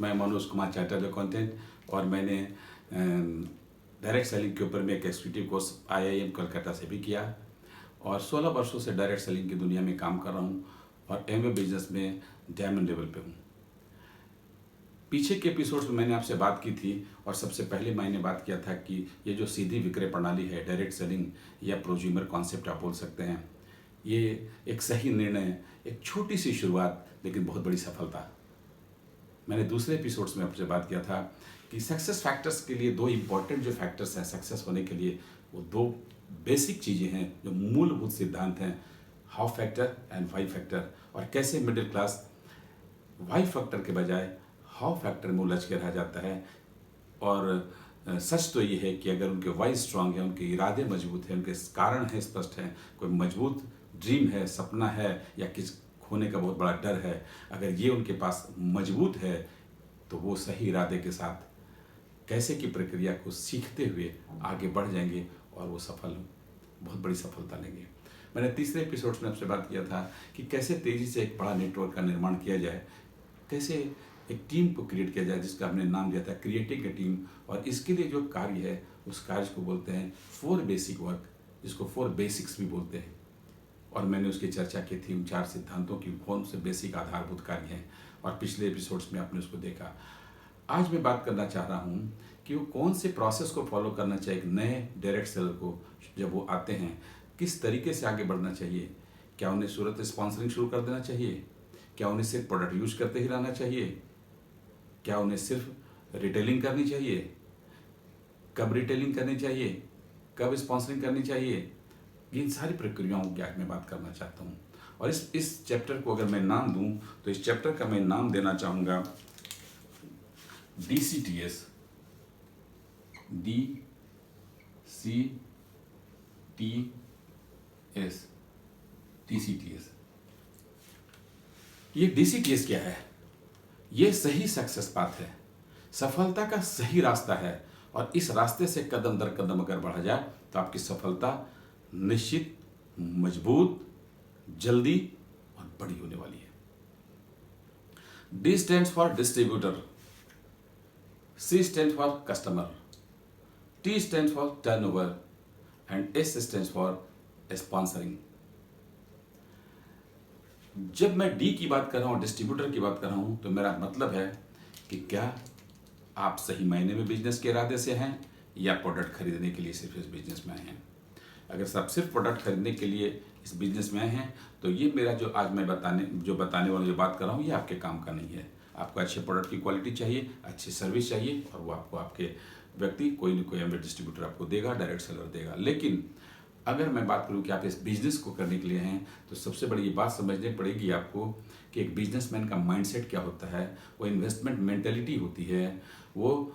मैं Manoj Kumar, chartered accountant, और मैंने डायरेक्ट सेलिंग के ऊपर में एक एक्जीक्यूटिव कोर्स IIM कलकत्ता से भी किया और 16 वर्षों से डायरेक्ट सेलिंग की दुनिया में काम कर रहा हूँ और MBA बिजनेस में डायमंड लेवल पे हूँ। पीछे के एपिसोड्स में मैंने आपसे बात की थी और सबसे पहले मैंने बात किया था कि ये जो सीधी विक्रय प्रणाली है, डायरेक्ट सेलिंग या प्रोज्यूमर कॉन्सेप्ट आप बोल सकते हैं, ये एक सही निर्णय, एक छोटी सी शुरुआत लेकिन बहुत बड़ी सफलता। मैंने दूसरे एपिसोड्स में आपसे बात किया था कि सक्सेस फैक्टर्स के लिए दो इम्पॉर्टेंट जो फैक्टर्स हैं सक्सेस होने के लिए, वो दो बेसिक चीज़ें हैं जो मूलभूत सिद्धांत हैं, how factor and why factor, और कैसे मिडिल क्लास वाई फैक्टर के बजाय हाउ फैक्टर में उलझ के रह जाता है। और सच तो ये है कि अगर उनके वाई स्ट्रांग है, उनके इरादे मजबूत हैं, उनके कारण हैं स्पष्ट हैं, कोई मजबूत ड्रीम है, सपना है, या किस खोने का बहुत बड़ा डर है, अगर ये उनके पास मजबूत है तो वो सही इरादे के साथ कैसे की प्रक्रिया को सीखते हुए आगे बढ़ जाएंगे और वो बहुत बड़ी सफलता लेंगे। मैंने तीसरे एपिसोड्स में आपसे बात किया था कि कैसे तेज़ी से एक बड़ा नेटवर्क का निर्माण किया जाए, कैसे एक टीम को क्रिएट किया जाए, जिसका हमने नाम दिया था क्रिएटिंग ए टीम। और इसके लिए जो कार्य है उस कार्य को बोलते हैं 4 बेसिक वर्क, जिसको 4 बेसिक्स भी बोलते हैं। और मैंने उसकी चर्चा की थी उन 4 सिद्धांतों की, कौन से बेसिक आधारभूत कार्य हैं, और पिछले एपिसोड्स में आपने उसको देखा। आज मैं बात करना चाह रहा हूँ कि वो कौन से प्रोसेस को फॉलो करना चाहिए एक नए डायरेक्ट सेलर को जब वो आते हैं, किस तरीके से आगे बढ़ना चाहिए। क्या उन्हें सूरत स्पॉन्सरिंग शुरू कर देना चाहिए? क्या उन्हें सिर्फ प्रोडक्ट यूज करते ही रहना चाहिए? क्या उन्हें सिर्फ रिटेलिंग करनी चाहिए? कब रिटेलिंग करनी चाहिए? कब स्पॉन्सरिंग करनी चाहिए? इन सारी प्रक्रियाओं की आज मैं बात करना चाहता हूँ। और इस चैप्टर को अगर मैं नाम दूं तो इस चैप्टर का मैं नाम देना चाहूँगा DCTS, DCTS। ये DCTS क्या है? ये सही सक्सेस पाथ है, सफलता का सही रास्ता है, और इस रास्ते से कदम दर कदम अगर बढ़ा जाए तो आपकी सफलता निश्चित, मजबूत, जल्दी और बड़ी होने वाली है। D stands for distributor, C stands for customer, T stands for turnover, and S stands for sponsoring। जब मैं D की बात कर रहा हूँ, डिस्ट्रीब्यूटर की बात कर रहा हूँ, तो मेरा मतलब है कि क्या आप सही मायने में बिजनेस के इरादे से हैं या प्रोडक्ट खरीदने के लिए सिर्फ इस बिजनेस में आए हैं। अगर आप सिर्फ प्रोडक्ट खरीदने के लिए इस बिजनेस में आए हैं तो ये मेरा जो आज मैं बताने वाला जो बात कर रहा हूँ, ये आपके काम का नहीं है। आपको अच्छे प्रोडक्ट की क्वालिटी चाहिए, अच्छी सर्विस चाहिए, और वो आपको आपके व्यक्ति कोई न कोई एमबी डिस्ट्रीब्यूटर आपको देगा, डायरेक्ट सेलर देगा। लेकिन अगर मैं बात करूं कि आप इस बिजनेस को करने के लिए हैं तो सबसे बड़ी ये बात समझनी पड़ेगी आपको कि एक बिजनेसमैन का माइंडसेट क्या होता है। वो इन्वेस्टमेंट मेंटेलिटी होती है, वो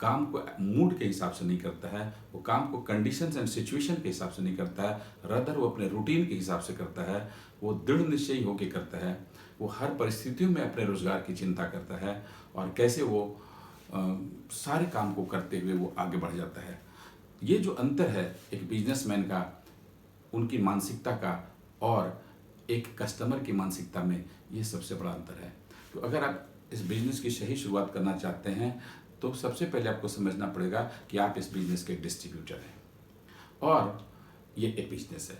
काम को मूड के हिसाब से नहीं करता है, वो काम को कंडीशंस एंड सिचुएशन के हिसाब से नहीं करता है, रदर वो अपने रूटीन के हिसाब से करता है। वो दृढ़ निश्चयी होकर करता है, वो हर परिस्थितियों में अपने रोजगार की चिंता करता है, और कैसे वो सारे काम को करते हुए वो आगे बढ़ जाता है। ये जो अंतर है एक बिजनेसमैन का, उनकी मानसिकता का, और एक कस्टमर की मानसिकता में, ये सबसे बड़ा अंतर है। तो अगर आप इस बिजनेस की सही शुरुआत करना चाहते हैं तो सबसे पहले आपको समझना पड़ेगा कि आप इस बिजनेस के डिस्ट्रीब्यूटर हैं और ये एक बिजनेस है,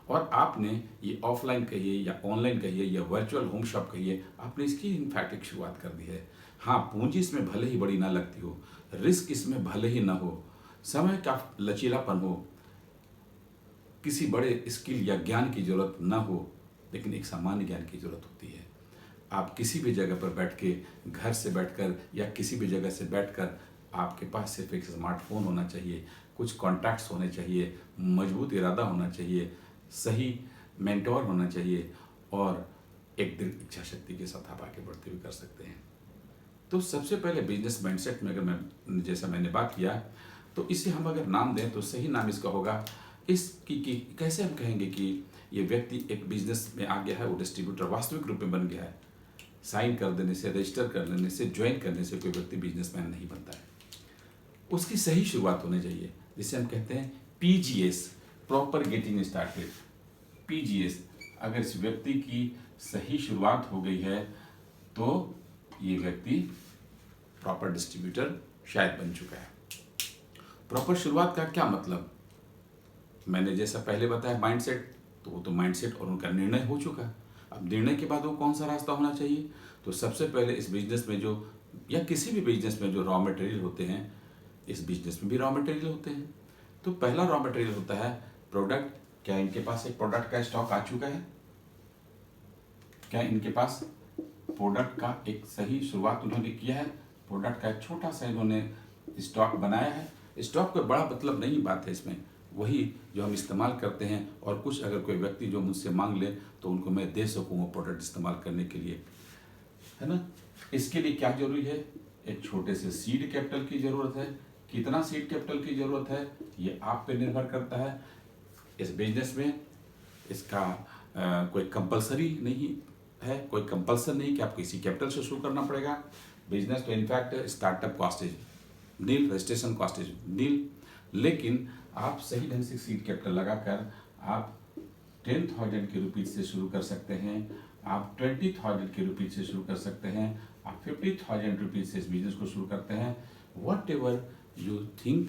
और आपने ये ऑफलाइन कहिए या ऑनलाइन कहिए या वर्चुअल होम शॉप कहिए, आपने इसकी इनफैक्ट एक शुरुआत कर दी है। हाँ, पूंजी इसमें भले ही बड़ी ना लगती हो, रिस्क इसमें भले ही ना हो, समय का लचीलापन हो, किसी बड़े स्किल या ज्ञान की जरूरत ना हो, लेकिन एक सामान्य ज्ञान की जरूरत होती है। आप किसी भी जगह पर बैठ के, घर से बैठकर या किसी भी जगह से बैठकर, आपके पास सिर्फ एक स्मार्टफोन होना चाहिए, कुछ कॉन्टैक्ट्स होने चाहिए, मजबूत इरादा होना चाहिए, सही मेंटोर होना चाहिए, और एक दृढ़ इच्छा शक्ति के साथ आप आगे बढ़ते हुए कर सकते हैं। तो सबसे पहले बिजनेस माइंडसेट में अगर मैं, जैसा मैंने बात किया, तो इसे हम अगर नाम दें तो सही नाम इसका होगा इसकी कि कैसे हम कहेंगे कि ये व्यक्ति एक बिजनेस में आ गया है, वो डिस्ट्रीब्यूटर वास्तविक रूप में बन गया है। साइन कर देने से, रजिस्टर कर लेने से, ज्वाइन करने से कोई व्यक्ति बिजनेसमैन नहीं बनता है। उसकी सही शुरुआत होनी चाहिए, जिसे हम कहते हैं PGS, proper getting started. PGS, अगर इस व्यक्ति की सही शुरुआत हो गई है तो ये व्यक्ति प्रॉपर डिस्ट्रीब्यूटर शायद बन चुका है। प्रॉपर शुरुआत का क्या मतलब, मैंने जैसा पहले बताया माइंडसेट, तो वो तो माइंडसेट और उनका निर्णय हो चुका है। अब निर्णय के बाद वो कौन सा रास्ता होना चाहिए, तो सबसे पहले इस बिजनेस में जो, या किसी भी बिजनेस में जो रॉ मटेरियल होते हैं, इस बिजनेस में भी रॉ मटेरियल होते हैं। तो पहला रॉ मटेरियल होता है प्रोडक्ट। क्या इनके पास एक प्रोडक्ट का स्टॉक आ चुका है? क्या इनके पास प्रोडक्ट का एक सही शुरुआत उन्होंने किया है? प्रोडक्ट का एक छोटा सा इन्होंने स्टॉक बनाया है। स्टॉक कोई बड़ा मतलब नहीं बात है इसमें, वही जो हम इस्तेमाल करते हैं, और कुछ अगर कोई व्यक्ति जो मुझसे मांग ले तो उनको मैं दे सकूँ वो प्रोडक्ट इस्तेमाल करने के लिए, है ना। इसके लिए क्या जरूरी है? एक छोटे से सीड कैपिटल की जरूरत है। कितना सीड कैपिटल की जरूरत है ये आप पे निर्भर करता है। इस बिजनेस में इसका कोई कंपलसरी नहीं है, कोई कंपल्सन नहीं कि आपको इसी कैपिटल से शुरू करना पड़ेगा। बिजनेस तो in fact startup cost is nil, registration cost is nil, लेकिन आप सही ढंग से सीड कैपिटल लगाकर आप 10,000 के रुपीज से शुरू कर सकते हैं, आप 20,000 के रुपीज से शुरू कर सकते हैं, आप 50,000 रुपीज से इस बिजनेस को शुरू करते हैं। What ever you think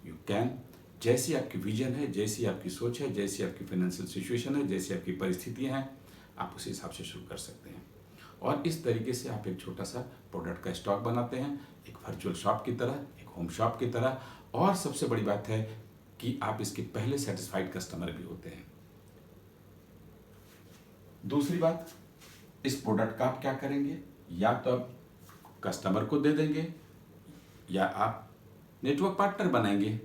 you can, जैसी आपकी विजन है, जैसी आपकी सोच है, जैसी आपकी फाइनेंशियल सिचुएशन है, जैसी आपकी परिस्थितियां हैं, आप उसी हिसाब से शुरू कर सकते हैं। और इस तरीके से आप एक छोटा सा प्रोडक्ट का स्टॉक बनाते हैं, एक वर्चुअल शॉप की तरह, एक होम शॉप की तरह। और सबसे बड़ी बात है कि आप इसके पहले सेटिस्फाइड कस्टमर भी होते हैं। दूसरी बात, इस प्रोडक्ट का आप क्या करेंगे, या तो आप कस्टमर को दे देंगे या आप नेटवर्क पार्टनर बनाएंगे।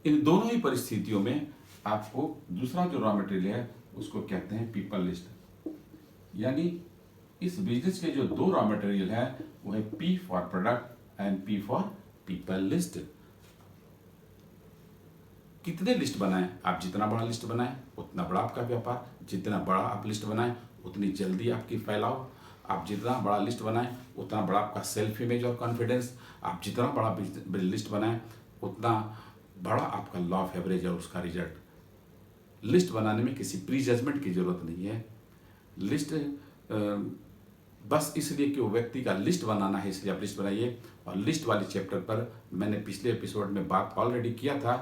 इन दोनों ही परिस्थितियों में आपको दूसरा जो रॉ मटेरियल है उसको कहते हैं पीपल लिस्ट। यानी इस बिजनेस के जो दो रॉ मटेरियल है वो है P for product and P for people list. कितने लिस्ट बनाएं? आप जितना बड़ा लिस्ट बनाएं उतना बड़ा आपका व्यापार, जितना बड़ा आप लिस्ट बनाएं उतनी जल्दी आपकी फैलाव, आप जितना बड़ा लिस्ट बनाएं उतना बड़ा आपका सेल्फ इमेज और कॉन्फिडेंस, आप जितना बड़ा लिस्ट बनाएं उतना बड़ा आपका लॉ ऑफ एवरेज और उसका रिजल्ट। लिस्ट बनाने में किसी प्री जजमेंट की जरूरत नहीं है। लिस्ट बस इसलिए कि वो व्यक्ति का लिस्ट बनाना है इसलिए आप लिस्ट बनाइए। और लिस्ट वाले चैप्टर पर मैंने पिछले एपिसोड में बात ऑलरेडी किया था,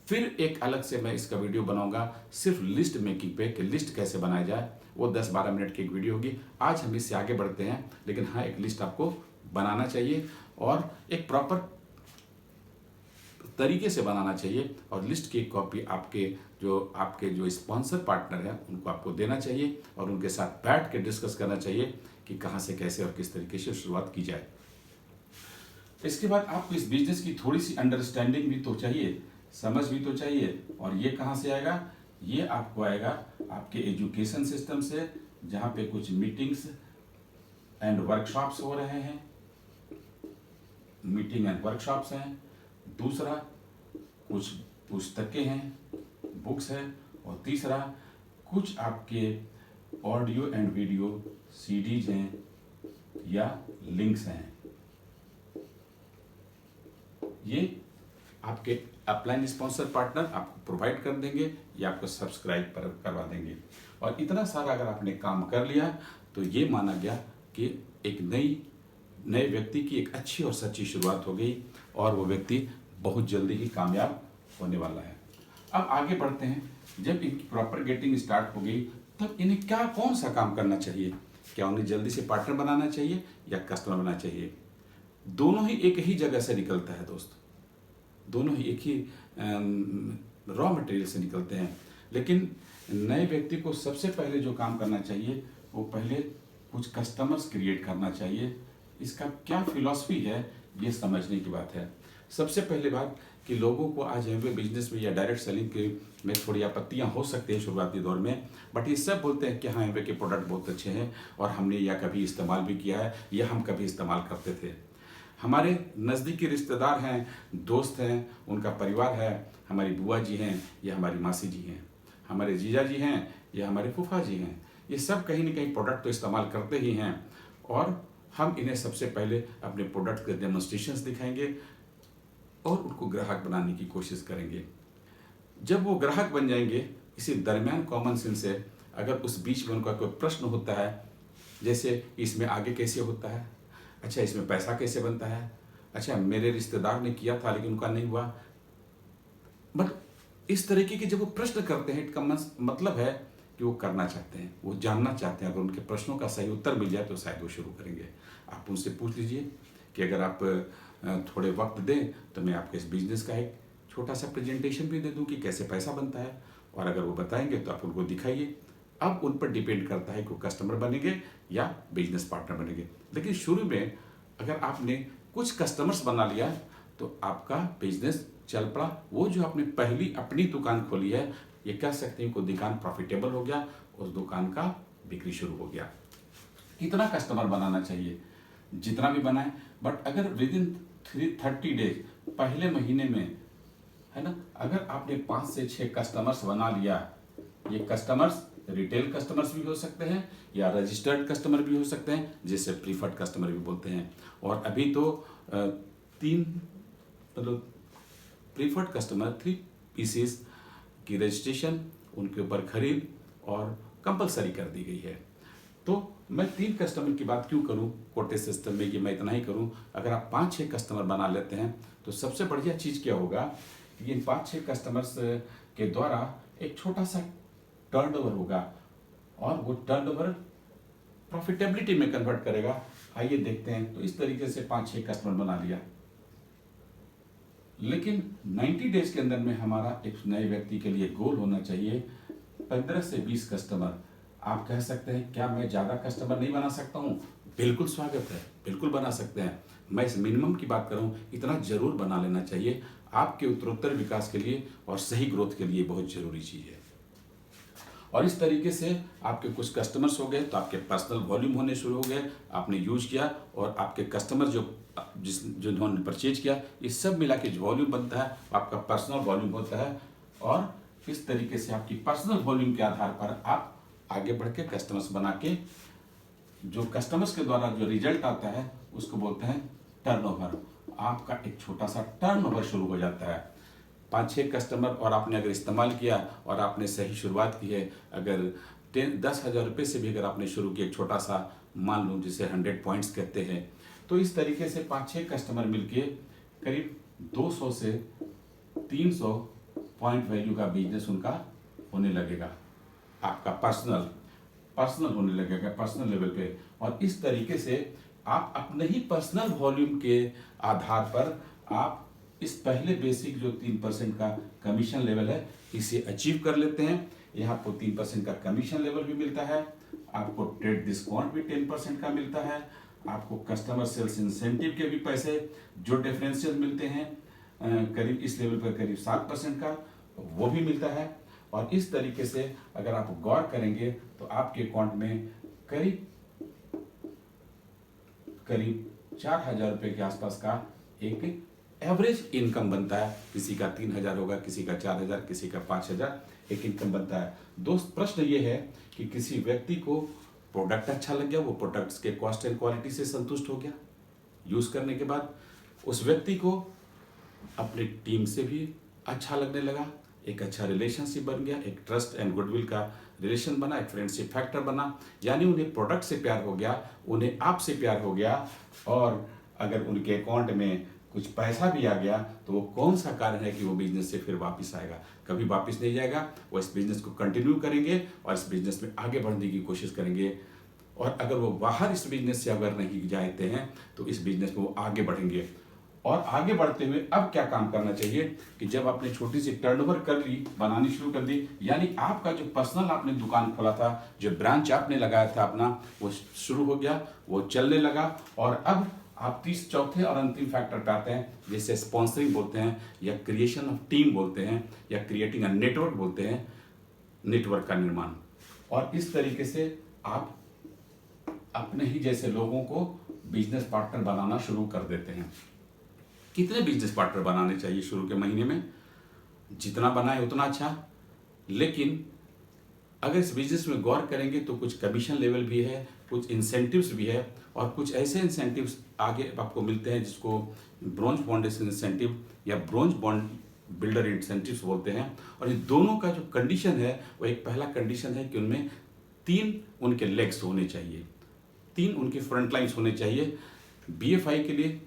फिर एक अलग से मैं इसका वीडियो बनाऊंगा सिर्फ लिस्ट मेकिंग पे कि लिस्ट कैसे बनाया जाए। वो 10-12 मिनट की एक वीडियो होगी। आज हम इससे आगे बढ़ते हैं, लेकिन हाँ, एक लिस्ट आपको बनाना चाहिए और एक प्रॉपर तरीके से बनाना चाहिए। और लिस्ट की कॉपी आपके जो स्पॉन्सर पार्टनर हैं उनको आपको देना चाहिए और उनके साथ बैठ के डिस्कस करना चाहिए कि कहाँ से कैसे और किस तरीके से शुरुआत की जाए। इसके बाद आपको इस बिजनेस की थोड़ी सी अंडरस्टैंडिंग भी तो चाहिए, समझ भी तो चाहिए। और ये कहाँ से आएगा? ये आपको आएगा आपके एजुकेशन सिस्टम से, जहाँ पे कुछ मीटिंग्स एंड वर्कशॉप्स हो रहे हैं, मीटिंग एंड वर्कशॉप्स हैं। दूसरा, कुछ पुस्तकें हैं, बुक्स है। और तीसरा, कुछ आपके ऑडियो एंड वीडियो सीडीज हैं या लिंक्स हैं। ये आपके अपलाइन स्पॉन्सर पार्टनर आपको प्रोवाइड कर देंगे या आपको सब्सक्राइब करवा देंगे। और इतना सारा अगर आपने काम कर लिया तो ये माना गया कि एक नए व्यक्ति की एक अच्छी और सच्ची शुरुआत हो गई और वो व्यक्ति बहुत जल्दी ही कामयाब होने वाला है। अब आगे बढ़ते हैं। जब इनकी प्रॉपर गेटिंग स्टार्ट हो गई तब इन्हें कौन सा काम करना चाहिए? क्या उन्हें जल्दी से पार्टनर बनाना चाहिए या कस्टमर बनाना चाहिए? दोनों ही एक ही जगह से निकलता है दोस्त, दोनों ही एक ही रॉ मटेरियल से निकलते हैं। लेकिन नए व्यक्ति को सबसे पहले जो काम करना चाहिए वो पहले कुछ कस्टमर्स क्रिएट करना चाहिए। इसका क्या फिलॉसफी है ये समझने की बात है। सबसे पहले बात कि लोगों को आज एमवे बिजनेस में या डायरेक्ट सेलिंग के में थोड़ी आपत्तियां हो सकती हैं शुरुआती दौर में, बट ये सब बोलते हैं कि हाँ, एमवे के प्रोडक्ट बहुत अच्छे हैं और हमने या कभी इस्तेमाल भी किया है या हम कभी इस्तेमाल करते थे। हमारे नज़दीकी रिश्तेदार हैं, दोस्त हैं, उनका परिवार है, हमारी बुआ जी हैं या हमारी मासी जी हैं, हमारे जीजा जी हैं या हमारे फूफा जी हैं। ये सब कहीं ना कहीं प्रोडक्ट तो इस्तेमाल करते ही हैं और हम इन्हें सबसे पहले अपने प्रोडक्ट के डेमोन्स्ट्रेशंस दिखाएंगे और उनको ग्राहक बनाने की कोशिश करेंगे। जब वो ग्राहक बन जाएंगे, इसी दरमियान कॉमन सेंस से अगर उस बीच में उनका कोई प्रश्न होता है जैसे इसमें आगे कैसे होता है, अच्छा इसमें पैसा कैसे बनता है, अच्छा मेरे रिश्तेदार ने किया था लेकिन उनका नहीं हुआ। बट इस तरीके के जब वो प्रश्न करते हैं, इसका मतलब है कि वो करना चाहते हैं, वो जानना चाहते हैं। अगर उनके प्रश्नों का सही उत्तर मिल जाए तो शायद वो शुरू करेंगे। आप उनसे पूछ लीजिए कि अगर आप थोड़े वक्त दें तो मैं आपके इस बिजनेस का एक छोटा सा प्रेजेंटेशन भी दे दूं कि कैसे पैसा बनता है, और अगर वो बताएंगे तो आप उनको दिखाइए। अब उन पर डिपेंड करता है कि वो कस्टमर बनेंगे या बिजनेस पार्टनर बनेंगे। लेकिन शुरू में अगर आपने कुछ कस्टमर्स बना लिया तो आपका बिजनेस चल पड़ा। वो जो आपने पहली अपनी दुकान खोली है, ये कह सकते हैं कि दुकान प्रॉफिटेबल हो गया, उस दुकान का बिक्री शुरू हो गया। कितना कस्टमर बनाना चाहिए, जितना भी बनाए, बट अगर विद इन 30 डेज, पहले महीने में, है ना, अगर आपने 5 से 6 कस्टमर्स बना लिया, ये कस्टमर्स रिटेल कस्टमर्स भी हो सकते हैं या रजिस्टर्ड कस्टमर भी हो सकते हैं, जिसे प्रीफर्ड कस्टमर भी बोलते हैं। और अभी तो 3 मतलब प्रीफर्ड कस्टमर 3 पीसेस की रजिस्ट्रेशन, उनके ऊपर खरीद और कंपलसरी कर दी गई है। तो मैं 3 कस्टमर की बात क्यों करूं कोटे सिस्टम में, कि मैं इतना ही करूं। अगर आप 5-6 कस्टमर बना लेते हैं तो सबसे बढ़िया चीज़ क्या होगा कि इन 5-6 कस्टमर्स के द्वारा एक छोटा सा टर्नओवर होगा, और वो टर्नओवर प्रॉफिटेबिलिटी में कन्वर्ट करेगा। आइए देखते हैं। तो इस तरीके से 5-6 कस्टमर बना लिया, लेकिन 90 डेज के अंदर में हमारा एक नए व्यक्ति के लिए गोल होना चाहिए 15 से 20 कस्टमर। आप कह सकते हैं क्या मैं ज़्यादा कस्टमर नहीं बना सकता हूँ? बिल्कुल स्वागत है, बिल्कुल बना सकते हैं। मैं इस मिनिमम की बात कर रहा हूँ, इतना जरूर बना लेना चाहिए आपके उत्तरोत्तर विकास के लिए और सही ग्रोथ के लिए बहुत जरूरी चीज़ है। और इस तरीके से आपके कुछ कस्टमर्स हो गए तो आपके पर्सनल वॉल्यूम होने शुरू हो गए, आपने यूज किया, और आपके कस्टमर जिन्होंने परचेज किया, ये सब मिला के जो वॉल्यूम बनता है आपका पर्सनल वॉल्यूम होता है। और इस तरीके से आपकी पर्सनल वॉल्यूम के आधार पर आप आगे बढ़ के कस्टमर्स बना के, जो कस्टमर्स के द्वारा जो रिजल्ट आता है उसको बोलते हैं टर्नओवर। आपका एक छोटा सा टर्नओवर शुरू हो जाता है। 5-6 कस्टमर और आपने अगर इस्तेमाल किया और आपने सही शुरुआत की है, अगर 10,000 रुपये से भी अगर आपने शुरू किया, एक छोटा सा मान लो जिसे 100 पॉइंट्स कहते हैं, तो इस तरीके से 5-6 कस्टमर मिलके करीब 200 से 300 पॉइंट वैल्यू का बिजनेस उनका होने लगेगा, आपका पर्सनल होने लगेगा, पर्सनल लेवल पे। और इस तरीके से आप अपने ही पर्सनल वॉल्यूम के आधार पर आप इस पहले बेसिक जो 3% का कमीशन लेवल है, इसे अचीव कर लेते हैं। यहाँ आपको 3% का कमीशन लेवल भी मिलता है, आपको ट्रेड डिस्काउंट भी 10% का मिलता है, आपको कस्टमर सेल्स इंसेंटिव के भी पैसे जो डिफरेंशियल मिलते हैं करीब इस लेवल पर करीब 7% का, वो भी मिलता है। और इस तरीके से अगर आप गौर करेंगे तो आपके अकाउंट में करीब 4,000 रुपये के आसपास का एक एवरेज इनकम बनता है। किसी का 3,000 होगा, किसी का 4,000, किसी का 5,000 एक इनकम बनता है। दोस्त, प्रश्न ये है कि किसी व्यक्ति को प्रोडक्ट अच्छा लग गया, वो प्रोडक्ट्स के कॉस्ट एंड क्वालिटी से संतुष्ट हो गया, यूज करने के बाद उस व्यक्ति को अपनी टीम से भी अच्छा लगने लगा, एक अच्छा रिलेशनशिप बन गया, एक ट्रस्ट एंड गुडविल का रिलेशन बना, एक फ्रेंडशिप फैक्टर बना, यानी उन्हें प्रोडक्ट से प्यार हो गया, उन्हें आपसे प्यार हो गया। और अगर उनके अकाउंट में कुछ पैसा भी आ गया तो वो कौन सा कारण है कि वो बिजनेस से फिर वापस आएगा? कभी वापस नहीं जाएगा, वो इस बिजनेस को कंटिन्यू करेंगे और इस बिजनेस में आगे बढ़ने की कोशिश करेंगे। और अगर वो बाहर इस बिजनेस से अगर नहीं जाते हैं तो इस बिजनेस में वो आगे बढ़ेंगे। और आगे बढ़ते हुए अब क्या काम करना चाहिए कि जब आपने छोटी सी टर्नओवर कर ली, बनानी शुरू कर दी, यानी आपका जो पर्सनल आपने दुकान खोला था, जो ब्रांच आपने लगाया था अपना, वो शुरू हो गया, वो चलने लगा। और अब आप चौथे और अंतिम फैक्टर पे आते हैं, जिसे स्पॉन्सरिंग बोलते हैं या क्रिएशन ऑफ टीम बोलते हैं या क्रिएटिंग अ नेटवर्क बोलते हैं, नेटवर्क का निर्माण। और इस तरीके से आप अपने ही जैसे लोगों को बिजनेस पार्टनर बनाना शुरू कर देते हैं। कितने बिजनेस पार्टनर बनाने चाहिए शुरू के महीने में? जितना बनाए उतना अच्छा। लेकिन अगर इस बिजनेस में गौर करेंगे तो कुछ कमीशन लेवल भी है, कुछ इंसेंटिव्स भी है, और कुछ ऐसे इंसेंटिव्स आगे आपको मिलते हैं जिसको ब्रोंज बॉन्ड इंसेंटिव या ब्रोंज बॉन्ड बिल्डर इंसेंटिव्स बोलते हैं। और ये दोनों का जो कंडीशन है वो एक पहला कंडीशन है कि उनमें 3 उनके लेग्स होने चाहिए। 3 उनकी फ्रंट लाइन्स होने चाहिए। BFI के लिए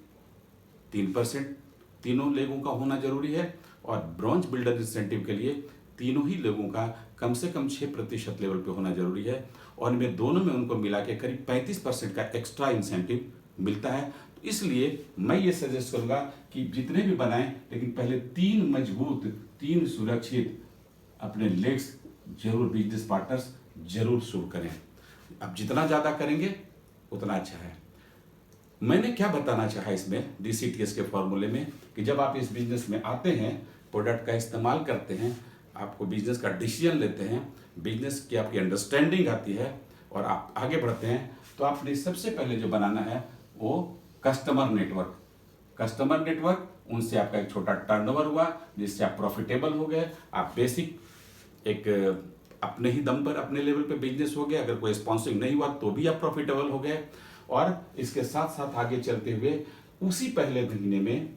3% तीनों लोगों का होना जरूरी है, और ब्रॉन्ज बिल्डर इंसेंटिव के लिए तीनों ही लोगों का कम से कम 6% लेवल पे होना जरूरी है, और इनमें दोनों में उनको मिला के करीब 35% का एक्स्ट्रा इंसेंटिव मिलता है। तो इसलिए मैं ये सजेस्ट करूंगा कि जितने भी बनाएं, लेकिन पहले 3 मजबूत, 3 सुरक्षित अपने लेग्स जरूर बिजनेस पार्टनर्स जरूर शुरू करें। अब जितना ज़्यादा करेंगे उतना अच्छा है। मैंने क्या बताना चाहा इसमें DCTS के फॉर्मूले में, कि जब आप इस बिजनेस में आते हैं, प्रोडक्ट का इस्तेमाल करते हैं, आपको बिजनेस का डिसीजन लेते हैं, बिजनेस की आपकी अंडरस्टैंडिंग आती है और आप आगे बढ़ते हैं, तो आपने सबसे पहले जो बनाना है वो कस्टमर नेटवर्क। कस्टमर नेटवर्क, उनसे आपका एक छोटा टर्नओवर हुआ, जिससे आप प्रॉफिटेबल हो गए। आप बेसिक एक अपने ही दम पर अपने लेवल पे बिजनेस हो गया। अगर कोई स्पॉन्सरिंग नहीं हुआ तो भी आप प्रॉफिटेबल हो गए। और इसके साथ साथ आगे चलते हुए उसी पहले महीने में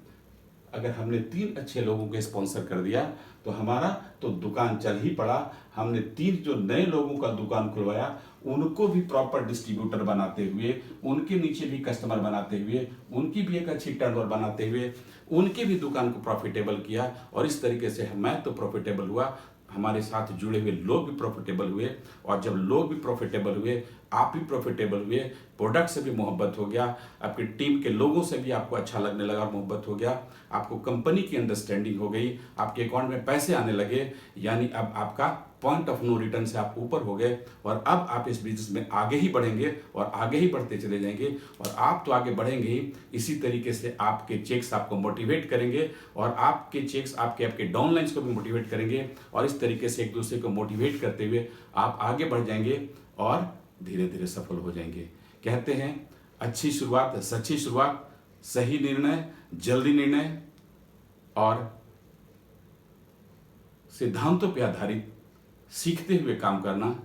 अगर हमने 3 अच्छे लोगों को स्पॉन्सर कर दिया तो हमारा तो दुकान चल ही पड़ा। हमने 3 जो नए लोगों का दुकान खुलवाया, उनको भी प्रॉपर डिस्ट्रीब्यूटर बनाते हुए, उनके नीचे भी कस्टमर बनाते हुए, उनकी भी एक अच्छी टर्नओवर बनाते हुए, उनके भी दुकान को प्रॉफिटेबल किया। और इस तरीके से मैं तो प्रॉफिटेबल हुआ, हमारे साथ जुड़े हुए लोग भी प्रॉफिटेबल हुए, और जब लोग भी प्रॉफिटेबल हुए, आप भी प्रॉफिटेबल हुए, प्रोडक्ट से भी मोहब्बत हो गया, आपकी टीम के लोगों से भी आपको अच्छा लगने लगा, मोहब्बत हो गया, आपको कंपनी की अंडरस्टैंडिंग हो गई, आपके अकाउंट में पैसे आने लगे, यानी अब आपका पॉइंट ऑफ नो रिटर्न से आप ऊपर हो गए, और अब आप इस बिजनेस में आगे ही बढ़ेंगे और आगे ही बढ़ते चले जाएंगे। और आप तो आगे बढ़ेंगे ही, इसी तरीके से आपके चेक्स आपको मोटिवेट करेंगे, और आपके चेक्स आपके डाउनलाइंस को भी मोटिवेट करेंगे, और इस तरीके से एक दूसरे को मोटिवेट करते हुए आप आगे बढ़ जाएंगे और धीरे धीरे सफल हो जाएंगे। कहते हैं अच्छी शुरुआत, सच्ची शुरुआत, सही निर्णय, जल्दी निर्णय और सिद्धांतों पर आधारित सीखते हुए काम करना,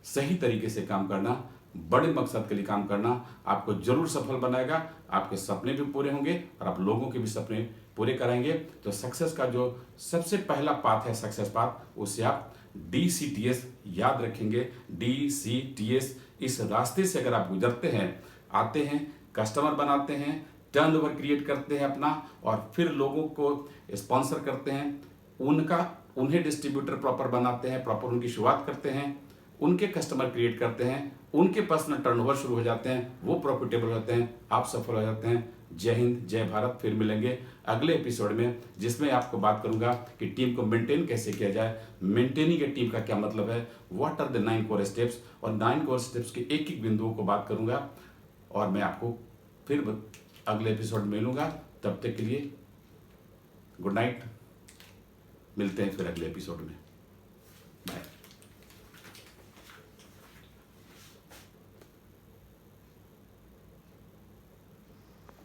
सही तरीके से काम करना, बड़े मकसद के लिए काम करना आपको जरूर सफल बनाएगा। आपके सपने भी पूरे होंगे और आप लोगों के भी सपने पूरे कराएंगे। तो सक्सेस का जो सबसे पहला पाथ है, सक्सेस पाथ, उससे आप DCTS याद रखेंगे। DCTS, इस रास्ते से अगर आप गुजरते हैं, आते हैं, कस्टमर बनाते हैं, टर्नओवर क्रिएट करते हैं अपना, और फिर लोगों को स्पॉन्सर करते हैं, उन्हें डिस्ट्रीब्यूटर प्रॉपर बनाते हैं, प्रॉपर उनकी शुरुआत करते हैं, उनके कस्टमर क्रिएट करते हैं, उनके पर्सनल टर्नओवर शुरू हो जाते हैं, वो प्रॉफिटेबल होते हैं, आप सफल हो जाते हैं। जय हिंद, जय भारत। फिर मिलेंगे अगले एपिसोड में, जिसमें आपको बात करूंगा कि टीम को मेंटेन कैसे किया जाए, मेंटेनिंग ए टीम का क्या मतलब है, what are the 9 core steps, और 9 कोर स्टेप्स के एक एक बिंदुओं को बात करूंगा। और मैं आपको फिर अगले एपिसोड में मिलूंगा। तब तक के लिए गुड नाइट, मिलते हैं फिर अगले एपिसोड में।